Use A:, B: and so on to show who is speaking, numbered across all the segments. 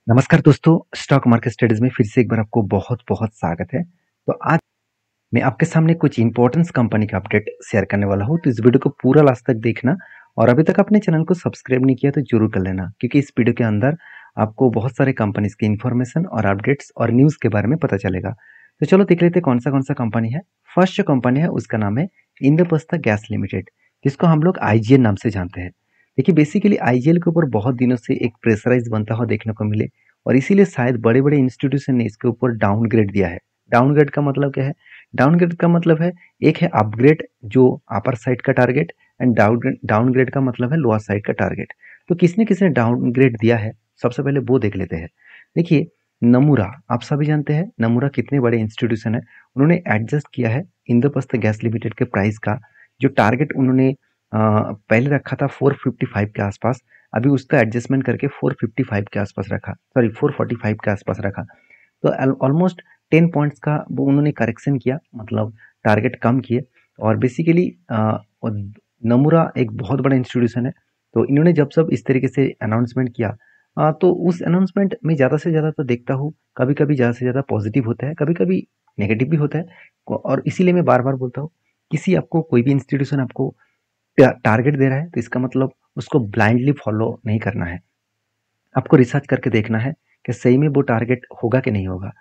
A: नमस्कार दोस्तों, stock market studies में फिर से एक बार आपको बहुत-बहुत स्वागत है। तो आज मैं आपके सामने कुछ इंपॉर्टेंस कंपनी का अपडेट शेयर करने वाला हूँ, तो इस वीडियो को पूरा लास्ट तक देखना और अभी तक अपने चैनल को सब्सक्राइब नहीं किया तो ज़रूर कर लेना, क्योंकि इस वीडियो के अंदर आपको बहुत सारे कंपनीज़ की इन्फॉर्मेशन और अपडेट्स और न्यूज़ के बारे में पता चलेगा। तो चलो देख लेते हैं कौन-सा कंपनी है। फर्स्ट जो कंपनी है उसका नाम है इंद्रप्रस्थ गैस लिमिटेड, जिसको हम लोग आईजीएल नाम से जानते हैं। देखिए बेसिकली आईजीएल के ऊपर बहुत दिनों से एक प्रेशराइज़ बनता हुआ देखने को मिले और इसीलिए शायद बड़े-बड़े इंस्टीट्यूशन ने इसके ऊपर डाउनग्रेड दिया है। डाउनग्रेड का मतलब क्या है? डाउनग्रेड का मतलब है एक है अपग्रेड जो अपर साइड का टारगेट एंड डाउनग्रेड का मतलब है लोअर साइड का टारगेट। तो किसने किसने डाउनग्रेड दिया है सबसे पहले वो देख लेते हैं। देखिए नमूरा आप सभी जानते हैं नमूरा कितने बड़े इंस्टीट्यूशन है। उन्होंने एडजस्ट किया है इंद्रप्रस्थ गैस लिमिटेड के प्राइस का जो टारगेट उन्होंने पहले रखा था 455 के आसपास, अभी उसका एडजस्टमेंट करके 455 के आसपास रखा, सॉरी 445 के आसपास रखा। तो ऑलमोस्ट 10 पॉइंट्स का वो उन्होंने करेक्शन किया, मतलब टारगेट कम किए। और बेसिकली नमूरा एक बहुत बड़ा इंस्टीट्यूशन है, तो इन्होंने जब सब इस तरीके से अनाउंसमेंट किया तो उस अनाउंसमेंट में ज़्यादा से ज़्यादा तो देखता हूँ कभी कभी ज़्यादा से ज़्यादा पॉजिटिव होता है, कभी कभी नेगेटिव भी होता है। और इसीलिए मैं बार बार बोलता हूँ किसी आपको कोई भी इंस्टीट्यूशन आपको टारगेट दे रहा है तो इसका मतलब उसको ब्लाइंडली फॉलो नहीं करना है, आपको रिसर्च करके देखना है कि सही में वो टारगेट होगा कि नहीं होगा।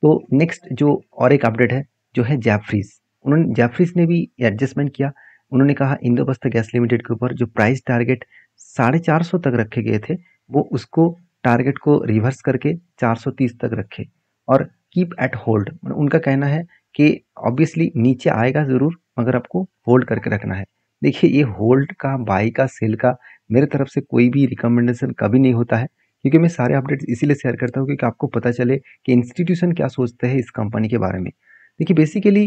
A: तो नेक्स्ट जो और एक अपडेट है जो है जैफरीज, उन्होंने जैफरीज ने भी एडजस्टमेंट किया। उन्होंने कहा इंद्रप्रस्थ गैस लिमिटेड के ऊपर जो प्राइस टारगेट 450 तक रखे गए थे वो उसको टारगेट को रिवर्स करके 430 तक रखे और कीप एट होल्ड। उनका कहना है कि ऑब्वियसली नीचे आएगा ज़रूर मगर आपको होल्ड करके रखना है। देखिए ये होल्ड का, बाई का, सेल का मेरे तरफ से कोई भी रिकमेंडेशन कभी नहीं होता है, क्योंकि मैं सारे अपडेट्स इसीलिए शेयर करता हूँ क्योंकि आपको पता चले कि इंस्टीट्यूशन क्या सोचते हैं इस कंपनी के बारे में। देखिए बेसिकली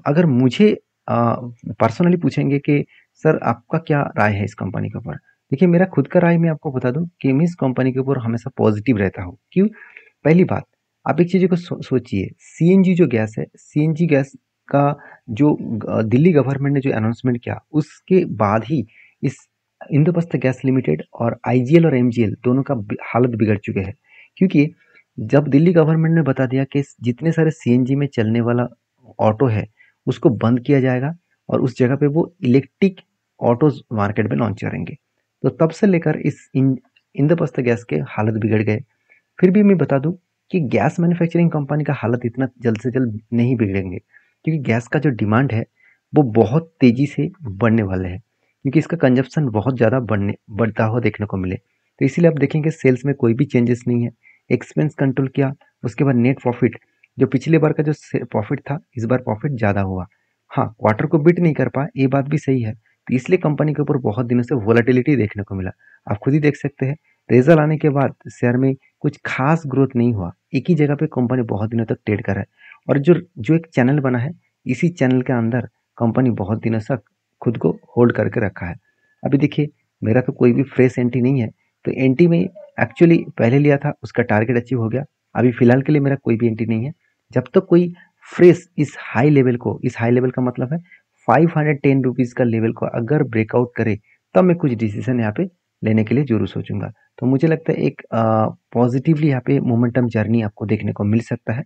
A: अगर मुझे पर्सनली पूछेंगे कि सर आपका क्या राय है इस कंपनी के ऊपर, देखिए मेरा खुद का राय मैं आपको बता दूं कि मैं इस कंपनी के ऊपर हमेशा पॉजिटिव रहता हूँ। क्यों? पहली बात, आप एक चीज़ को सोचिए, सीएनजी जो गैस है, सीएनजी गैस का जो दिल्ली गवर्नमेंट ने जो अनाउंसमेंट किया उसके बाद ही इस इंद्रप्रस्थ गैस लिमिटेड और आईजीएल और एमजीएल दोनों का हालत बिगड़ चुके हैं। क्योंकि जब दिल्ली गवर्नमेंट ने बता दिया कि जितने सारे सीएनजी में चलने वाला ऑटो है उसको बंद किया जाएगा और उस जगह पे वो इलेक्ट्रिक ऑटोज मार्केट में लॉन्च करेंगे, तो तब से लेकर इस इंद्रप्रस्थ गैस के हालत बिगड़ गए। फिर भी मैं बता दूं कि गैस मैन्युफैक्चरिंग कंपनी का हालत इतना जल्द से जल्द नहीं बिगड़ेंगे, क्योंकि गैस का जो डिमांड है वो बहुत तेजी से बढ़ने वाले है, क्योंकि इसका कंजप्शन बहुत ज़्यादा बढ़ता हुआ देखने को मिले। तो इसीलिए आप देखेंगे सेल्स में कोई भी चेंजेस नहीं है। एक्सपेंस कंट्रोल किया, उसके बाद नेट प्रॉफिट, जो पिछले बार का जो प्रॉफिट था इस बार प्रॉफिट ज़्यादा हुआ। हाँ, क्वार्टर को बीट नहीं कर पाए ये बात भी सही है, तो इसलिए कंपनी के ऊपर बहुत दिनों से वोलेटिलिटी देखने को मिला। आप खुद ही देख सकते हैं रिजल्ट आने के बाद शेयर में कुछ खास ग्रोथ नहीं हुआ, एक ही जगह पे कंपनी बहुत दिनों तक ट्रेड कर रहा है। और जो जो एक चैनल बना है इसी चैनल के अंदर कंपनी बहुत दिनों तक खुद को होल्ड करके रखा है। अभी देखिए मेरा तो कोई भी फ्रेश एंट्री नहीं है, तो एंट्री में एक्चुअली पहले लिया था उसका टारगेट अचीव हो गया। अभी फिलहाल के लिए मेरा कोई भी एंट्री नहीं है। जब तक कोई फ्रेश इस हाई लेवल को, इस हाई लेवल का मतलब है 510 रुपीज़ का लेवल को अगर ब्रेकआउट करे तब मैं कुछ डिसीजन यहाँ पे लेने के लिए जरूर सोचूंगा। तो मुझे लगता है एक पॉजिटिवली यहाँ पे मोमेंटम जर्नी आपको देखने को मिल सकता है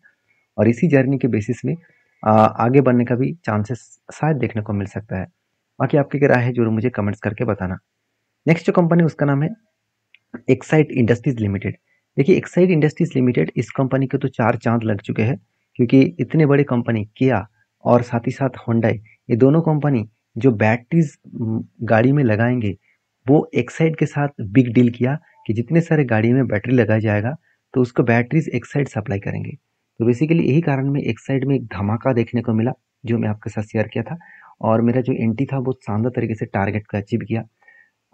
A: और इसी जर्नी के बेसिस में आगे बढ़ने का भी चांसेस शायद देखने को मिल सकता है। बाकी आपकी क्या राय है जरूर मुझे कमेंट्स करके बताना। नेक्स्ट जो कंपनी उसका नाम है एक्साइड इंडस्ट्रीज लिमिटेड। देखिए एक्साइड इंडस्ट्रीज लिमिटेड, इस कंपनी के तो चार चांद लग चुके हैं, क्योंकि इतने बड़े कंपनी किया और साथ ही साथ होंडाई, ये दोनों कंपनी जो बैटरीज गाड़ी में लगाएंगे वो एक्साइड के साथ बिग डील किया कि जितने सारे गाड़ी में बैटरी लगाया जाएगा तो उसको बैटरीज एक्साइड सप्लाई करेंगे। तो बेसिकली यही कारण में एक्साइड में एक धमाका देखने को मिला जो मैं आपके साथ शेयर किया था, और मेरा जो एंट्री था वो शानदार तरीके से टारगेट को अचीव किया।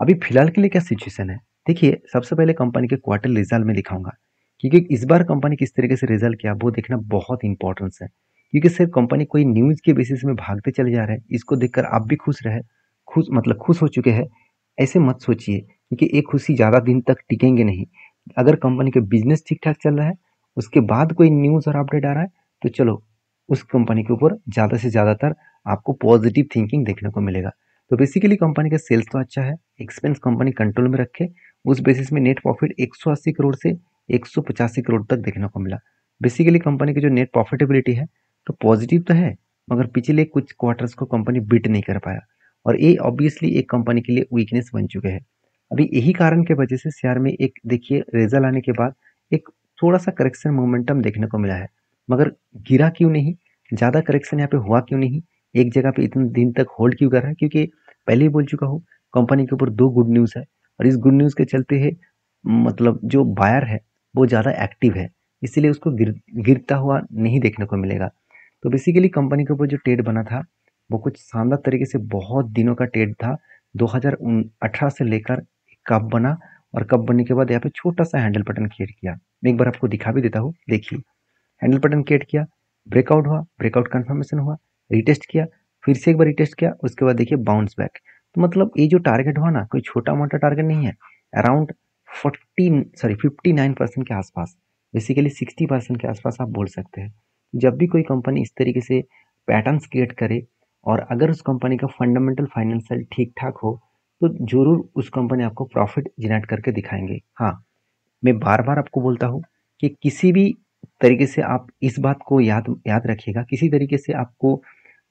A: अभी फिलहाल के लिए क्या सिचुएशन है, देखिए सबसे पहले कंपनी के क्वार्टर रिजल्ट में दिखाऊंगा, क्योंकि इस बार कंपनी किस तरीके से रिजल्ट किया वो देखना बहुत इंपॉर्टेंस है। क्योंकि सिर्फ कंपनी कोई न्यूज के बेसिस में भागते चले जा रहे हैं, इसको देखकर आप भी खुश रहे, खुश मतलब खुश हो चुके हैं ऐसे मत सोचिए, क्योंकि एक खुशी ज़्यादा दिन तक टिकेंगे नहीं। अगर कंपनी का बिजनेस ठीक ठाक चल रहा है उसके बाद कोई न्यूज़ और अपडेट आ रहा है तो चलो उस कंपनी के ऊपर ज़्यादा से ज़्यादातर आपको पॉजिटिव थिंकिंग देखने को मिलेगा। तो बेसिकली कंपनी का सेल्स तो अच्छा है, एक्सपेंस कंपनी कंट्रोल में रखे, उस बेसिस में नेट प्रॉफिट 180 करोड़ से 185 करोड़ तक देखने को मिला। बेसिकली कंपनी की जो नेट प्रॉफिटेबिलिटी है तो पॉजिटिव तो है, मगर पिछले कुछ क्वार्टर्स को कंपनी बीट नहीं कर पाया और ये ऑब्वियसली एक कंपनी के लिए वीकनेस बन चुके हैं। अभी यही कारण के वजह से शेयर में एक देखिए रिजल्ट आने के बाद एक थोड़ा सा करेक्शन मोमेंटम देखने को मिला है, मगर गिरा क्यों नहीं, ज़्यादा करेक्शन यहाँ पे हुआ क्यों नहीं, एक जगह पे इतने दिन तक होल्ड क्यों कर रहा है? क्योंकि पहले ही बोल चुका हूँ, कंपनी के ऊपर दो गुड न्यूज़ है और इस गुड न्यूज़ के चलते है मतलब जो बायर है वो ज़्यादा एक्टिव है, इसीलिए उसको गिरता हुआ नहीं देखने को मिलेगा। तो बेसिकली कंपनी के ऊपर जो ट्रेड बना था वो कुछ शानदार तरीके से बहुत दिनों का ट्रेड था। 2018 से लेकर कब बना और कब बनने के बाद यहाँ पे छोटा सा हैंडल बटन क्रिएट किया। मैं एक बार आपको दिखा भी देता हूँ, देखिए हैंडल बटन क्रिएट किया, ब्रेकआउट हुआ, ब्रेकआउट कंफर्मेशन हुआ, रिटेस्ट किया, फिर से एक बार रिटेस्ट किया, उसके बाद देखिए बाउंस बैक। तो मतलब ये जो टारगेट हुआ ना कोई छोटा मोटा टारगेट नहीं है, अराउंड 59% के आसपास, बेसिकली 60% के आसपास आप बोल सकते हैं। जब भी कोई कंपनी इस तरीके से पैटर्न्स क्रिएट करे और अगर उस कंपनी का फंडामेंटल फाइनेंशियल ठीक ठाक हो तो जरूर उस कंपनी आपको प्रॉफिट जनरेट करके दिखाएंगे। हाँ, मैं बार बार आपको बोलता हूँ कि किसी भी तरीके से आप इस बात को याद याद रखिएगा, किसी तरीके से आपको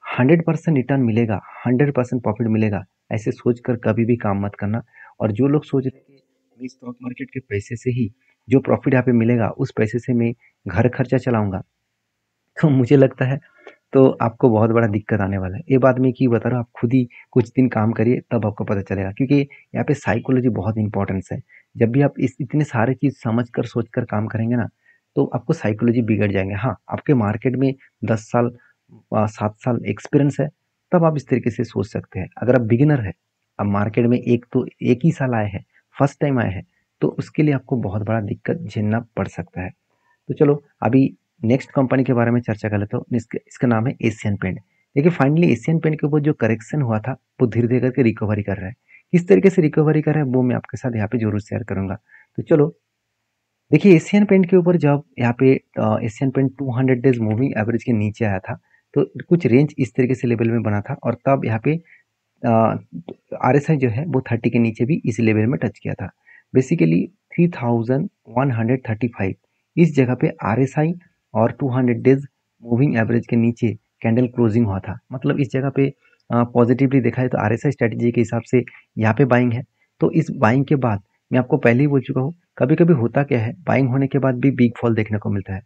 A: 100% रिटर्न मिलेगा, 100% प्रॉफिट मिलेगा, ऐसे सोचकर कभी भी काम मत करना। और जो लोग सोच रहे हैं कि मैं स्टॉक मार्केट के पैसे से ही जो प्रॉफिट यहाँ पे मिलेगा उस पैसे से मैं घर खर्चा चलाऊंगा, तो मुझे लगता है तो आपको बहुत बड़ा दिक्कत आने वाला है। ये बात मैं क्यों बता रहा हूँ, आप खुद ही कुछ दिन काम करिए तब आपको पता चलेगा, क्योंकि यहाँ पे साइकोलॉजी बहुत इंपॉर्टेंस है। जब भी आप इस इतने सारे चीज़ समझ कर सोच कर काम करेंगे ना तो आपको साइकोलॉजी बिगड़ जाएंगे। हाँ, आपके मार्केट में 10 साल 7 साल एक्सपीरियंस है तब आप इस तरीके से सोच सकते हैं। अगर आप बिगिनर है, अब मार्केट में एक ही साल आए हैं, फर्स्ट टाइम आए हैं, तो उसके लिए आपको बहुत बड़ा दिक्कत झेलना पड़ सकता है। तो चलो अभी नेक्स्ट कंपनी के बारे में चर्चा कर लेता हूँ। इसका नाम है एशियन पेंट। देखिए फाइनली एशियन पेंट के ऊपर जो करेक्शन हुआ था वो धीरे धीरे करके रिकवरी कर रहा है। किस तरीके से रिकवरी कर रहा है वो मैं आपके साथ यहाँ पे जरूर शेयर करूंगा। तो चलो देखिए एशियन पेंट के ऊपर जब यहाँ पे Asian paint 200 days moving average के नीचे आया था तो कुछ रेंज इस तरीके से लेवल में बना था और तब यहाँ पे RSI जो है वो 30 के नीचे भी इस लेवल में टच किया था। बेसिकली 3135 इस जगह पे RSI और 200 डेज मूविंग एवरेज के नीचे कैंडल क्लोजिंग हुआ था। मतलब इस जगह पे पॉजिटिवली देखा है तो RSI स्ट्रेटेजी के हिसाब से यहाँ पे बाइंग है। तो इस बाइंग के बाद मैं आपको पहले ही बोल चुका हूँ, कभी कभी होता क्या है, बाइंग होने के बाद भी बिग फॉल देखने को मिलता है।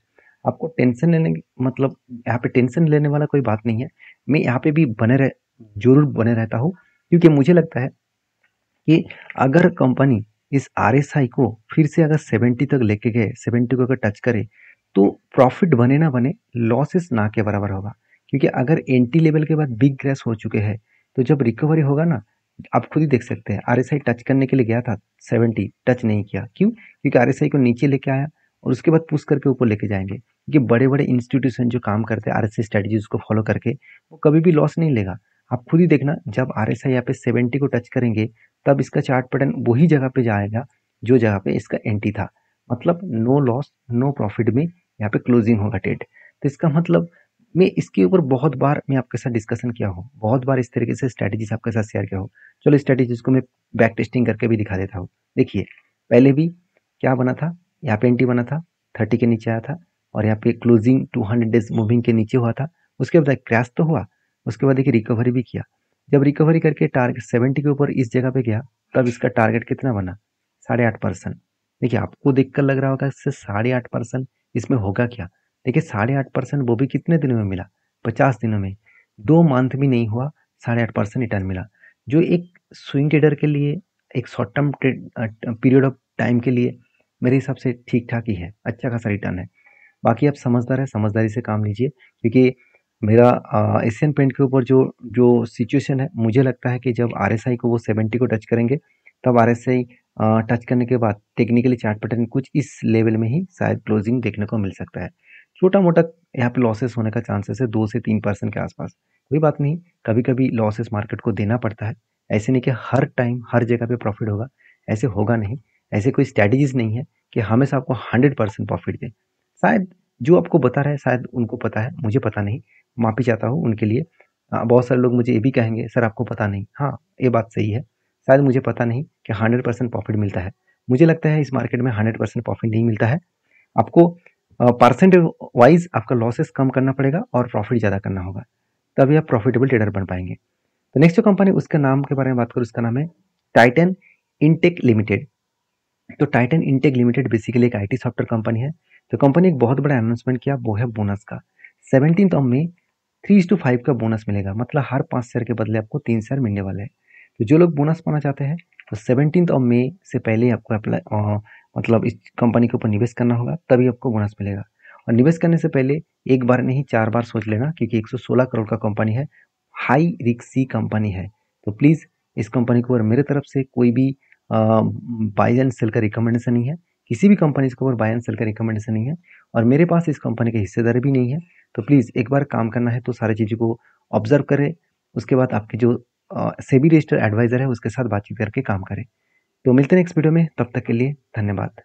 A: आपको टेंशन लेने मतलब यहाँ पे टेंशन लेने वाला कोई बात नहीं है। मैं यहाँ पे भी जरूर बने रहता हूँ, क्योंकि मुझे लगता है कि अगर कंपनी इस RSI को फिर से अगर 70 तक लेके गए, 70 को अगर टच करे तो प्रॉफिट बने ना बने लॉसेस ना के बराबर होगा। क्योंकि अगर एंटी लेवल के बाद बिग क्रैश हो चुके हैं तो जब रिकवरी होगा ना, आप खुद ही देख सकते हैं RSI टच करने के लिए गया था, 70 टच नहीं किया। क्यों? क्योंकि RSI को नीचे लेके आया और उसके बाद पुश करके ऊपर लेके जाएंगे। क्योंकि बड़े बड़े इंस्टीट्यूशन जो काम करते हैं RSI स्ट्रेटेजीज को फॉलो करके वो कभी भी लॉस नहीं लेगा। आप खुद ही देखना, जब RSI यहाँ पे 70 को टच करेंगे तब इसका चार्ट पैटर्न वही जगह पे जाएगा जो जगह पे इसका एंटी था। मतलब नो लॉस नो प्रॉफिट में यहाँ पे क्लोजिंग होगा ट्रेड। तो इसका मतलब मैं इसके ऊपर बहुत बार मैं आपके साथ डिस्कशन किया हूँ, बहुत बार इस तरीके से स्ट्रेटेजीज आपके साथ शेयर किया हूँ। चलो स्ट्रेटेजीज को मैं बैक टेस्टिंग करके भी दिखा देता हूँ। देखिए पहले भी क्या बना था, यहाँ पे एंटी बना था, 30 के नीचे आया था और यहाँ पे क्लोजिंग 200 डेज मूविंग के नीचे हुआ था। उसके बाद क्रैश तो हुआ, उसके बाद देखिए रिकवरी भी किया। जब रिकवरी करके टारगेट 70 के ऊपर इस जगह पे गया तब इसका टारगेट कितना बना, 8.5%। देखिए आपको देखकर लग रहा होगा इससे 8.5% इसमें होगा क्या। देखिए 8.5% वो भी कितने दिनों में मिला, 50 दिनों में, 2 मंथ भी नहीं हुआ 8.5% रिटर्न मिला। जो एक स्विंग ट्रेडर के लिए, एक short term period of time के लिए मेरे हिसाब से ठीक ठाक ही है, अच्छा खासा रिटर्न है। बाकी आप समझदार है, समझदारी से काम लीजिए। क्योंकि मेरा एशियन पेंट के ऊपर जो जो सिचुएशन है, मुझे लगता है कि जब RSI को वो 70 को टच करेंगे तब RSI टच करने के बाद टेक्निकली चार्ट पैटर्न कुछ इस लेवल में ही शायद क्लोजिंग देखने को मिल सकता है। छोटा मोटा यहाँ पे लॉसेस होने का चांसेस है 2 से 3% के आसपास, कोई बात नहीं। कभी कभी लॉसेस मार्केट को देना पड़ता है, ऐसे नहीं कि हर टाइम हर जगह पे प्रॉफिट होगा, ऐसे होगा नहीं। ऐसे कोई स्ट्रैटेजीज नहीं है कि हमेशा आपको 100% प्रॉफिट दे। शायद जो आपको बता रहा है शायद उनको पता है, मुझे पता नहीं, माफी चाहता हूँ उनके लिए। बहुत सारे लोग मुझे ये भी कहेंगे सर आपको पता नहीं। हाँ, ये बात सही है, शायद मुझे पता नहीं कि 100% प्रॉफिट मिलता है, मुझे लगता है इस मार्केट में 100% प्रॉफिट नहीं मिलता है। आपको परसेंट वाइज आपका लॉसेस कम करना पड़ेगा और प्रॉफिट ज़्यादा करना होगा, तभी आप प्रॉफिटेबल ट्रेडर बन पाएंगे। तो नेक्स्ट जो कंपनी, उसका नाम के बारे में बात करूँ, उसका नाम है टाइटन इंटेक लिमिटेड। तो टाइटन इंटेक लिमिटेड बेसिकली एक आईटी सॉफ्टवेयर कंपनी है। तो कंपनी एक बहुत बड़ा अनाउंसमेंट किया, वो है बोनस का। 17 में 3:5 का बोनस मिलेगा, मतलब हर 5 शेयर के बदले आपको 3 शेयर मिलने वाले हैं। तो जो लोग बोनस पाना चाहते हैं तो 17 से पहले आपको अप्लाई मतलब इस कंपनी के ऊपर निवेश करना होगा, तभी आपको बोनस मिलेगा। और निवेश करने से पहले एक बार नहीं 4 बार सोच लेना, क्योंकि 116 करोड़ का कंपनी है, हाई रिस्की कंपनी है। तो प्लीज़ इस कंपनी को, और मेरे तरफ से कोई भी बाय एंड सेल का रिकमेंडेशन नहीं है, किसी भी कंपनी के ऊपर बाय एंड सेल का रिकमेंडेशन नहीं है, और मेरे पास इस कंपनी के हिस्सेदारी भी नहीं है। तो प्लीज़ एक बार काम करना है तो सारी चीज़ों को ऑब्जर्व करें, उसके बाद आपके जो सेबी रजिस्टर्ड एडवाइजर है उसके साथ बातचीत करके काम करें। तो मिलते हैं नेक्स्ट वीडियो में, तब तक के लिए धन्यवाद।